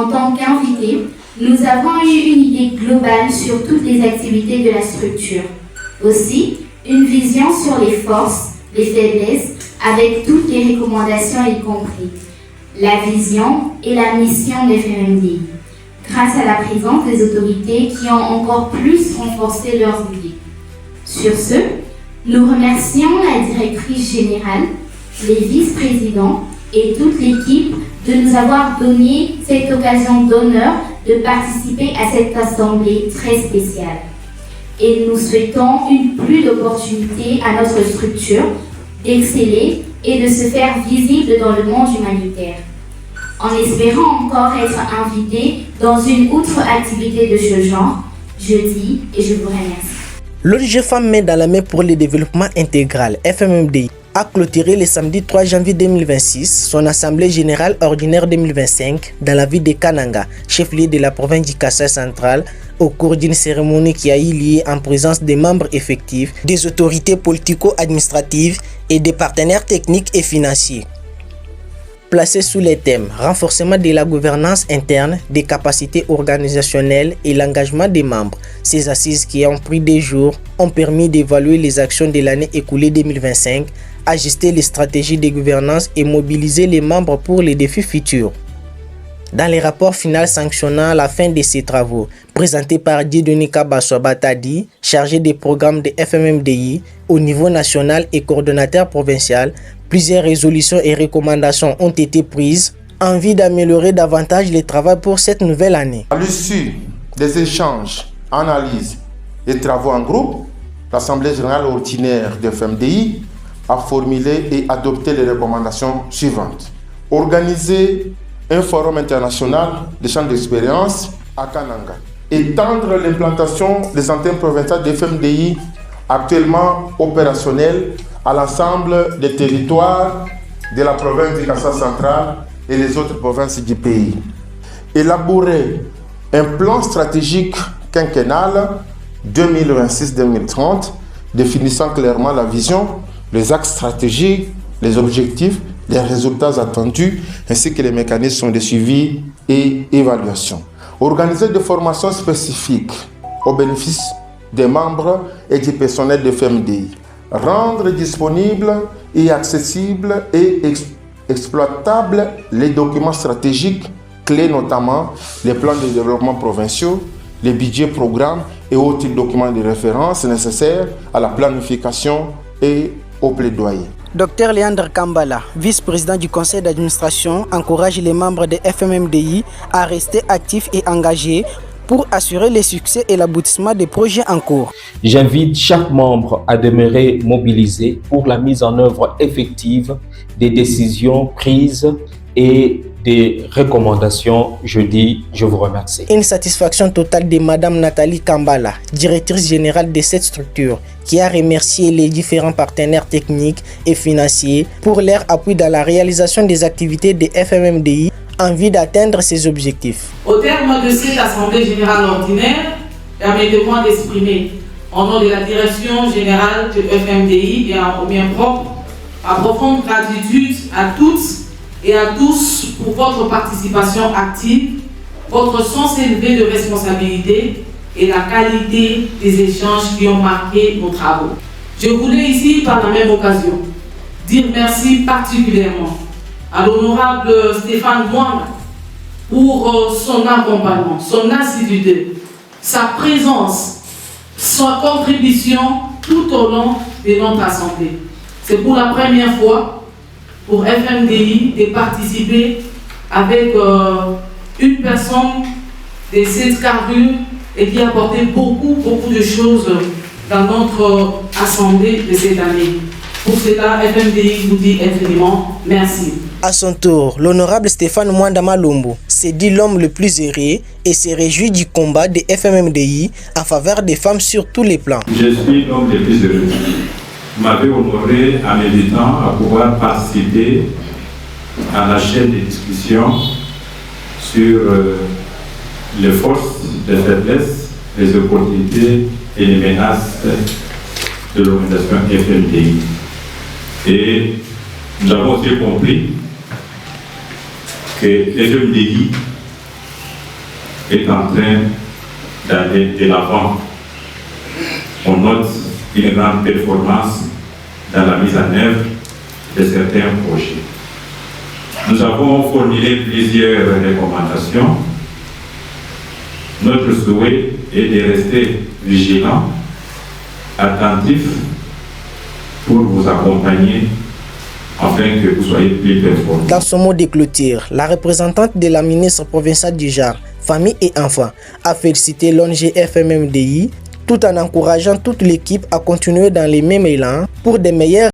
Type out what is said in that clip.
En tant qu'invités, nous avons eu une idée globale sur toutes les activités de la structure. Aussi, une vision sur les forces, les faiblesses, avec toutes les recommandations y compris. La vision et la mission des FMMDI, grâce à la présence des autorités qui ont encore plus renforcé leurs idées. Sur ce, nous remercions la directrice générale, les vice-présidents et toute l'équipe de nous avoir donné cette occasion d'honneur de participer à cette assemblée très spéciale. Et nous souhaitons une plus d'opportunités à notre structure d'exceller et de se faire visible dans le monde humanitaire, en espérant encore être invité dans une autre activité de ce genre. Je dis et je vous remercie. L'ONG Femmes Main dans la Main pour le développement intégral, FMMDI, a clôturé le samedi 3 janvier 2026 son assemblée générale ordinaire 2025 dans la ville de Kananga, chef-lieu de la province du Kasaï central, au cours d'une cérémonie qui a eu lieu en présence des membres effectifs, des autorités politico-administratives et des partenaires techniques et financiers. Placé sous les thèmes renforcement de la gouvernance interne, des capacités organisationnelles et l'engagement des membres, ces assises qui ont pris des jours ont permis d'évaluer les actions de l'année écoulée 2025, ajuster les stratégies de gouvernance et mobiliser les membres pour les défis futurs. Dans les rapports finaux sanctionnant la fin de ces travaux, présentés par Dieudonné Kabasso Batadi, chargé des programmes de FMMDI au niveau national et coordonnateur provincial, plusieurs résolutions et recommandations ont été prises en vue d'améliorer davantage le travail pour cette nouvelle année. À l'issue des échanges, analyses et travaux en groupe, l'Assemblée générale ordinaire de FMDI a formulé et adopté les recommandations suivantes. Organiser un forum international de champs d'expérience à Kananga. Étendre l'implantation des antennes provinciales de FMDI actuellement opérationnelles à l'ensemble des territoires de la province du Kasaï central et les autres provinces du pays. Élaborer un plan stratégique quinquennal 2026-2030 définissant clairement la vision, les axes stratégiques, les objectifs, les résultats attendus ainsi que les mécanismes de suivi et évaluation. Organiser des formations spécifiques au bénéfice des membres et du personnel de FMDI. Rendre disponibles et accessibles et exploitables les documents stratégiques clés, notamment les plans de développement provinciaux, les budgets, programmes et autres documents de référence nécessaires à la planification et au plaidoyer. Dr Leandre Kambala, vice-président du conseil d'administration, encourage les membres de FMMDI à rester actifs et engagés pour assurer le succès et l'aboutissement des projets en cours. J'invite chaque membre à demeurer mobilisé pour la mise en œuvre effective des décisions prises et des recommandations. Je dis, je vous remercie. Une satisfaction totale de Madame Nathalie Kambala, directrice générale de cette structure, qui a remercié les différents partenaires techniques et financiers pour leur appui dans la réalisation des activités de FMMDI en vue d'atteindre ses objectifs. Au terme de cette Assemblée générale ordinaire, permettez-moi d'exprimer, au nom de la direction générale de FMDI et en mien propre, ma profonde gratitude à toutes et à tous pour votre participation active, votre sens élevé de responsabilité et la qualité des échanges qui ont marqué nos travaux. Je voulais ici, par la même occasion, dire merci particulièrement à l'honorable Stéphane Mwanga pour son accompagnement, son assiduité, sa présence, sa contribution tout au long de notre assemblée. C'est pour la première fois pour FMDI de participer avec une personne de cette carrure et qui a apporté beaucoup de choses dans notre assemblée de cette année. Pour cela, FMDI vous dit infiniment merci. À son tour, l'honorable Stéphane Mwanda Malumbu s'est dit l'homme le plus heureux et se réjouit du combat de FMMDI en faveur des femmes sur tous les plans. Je suis l'homme le plus heureux. Vous m'avez honoré en m'invitant à pouvoir participer à la chaîne de discussion sur les forces, les faiblesses, les opportunités et les menaces de l'organisation FMDI. Et nous avons aussi compris que FMDI est en train d'aller de l'avant. On note une grande performance dans la mise en œuvre de certains projets. Nous avons formulé plusieurs recommandations. Notre souhait est de rester vigilants, attentifs pour vous accompagner afin que vous soyez plus performants. Dans son mot de clôture, la représentante de la ministre provinciale du genre, Famille et Enfants a félicité l'ONG FMMDI tout en encourageant toute l'équipe à continuer dans les mêmes élans pour des meilleurs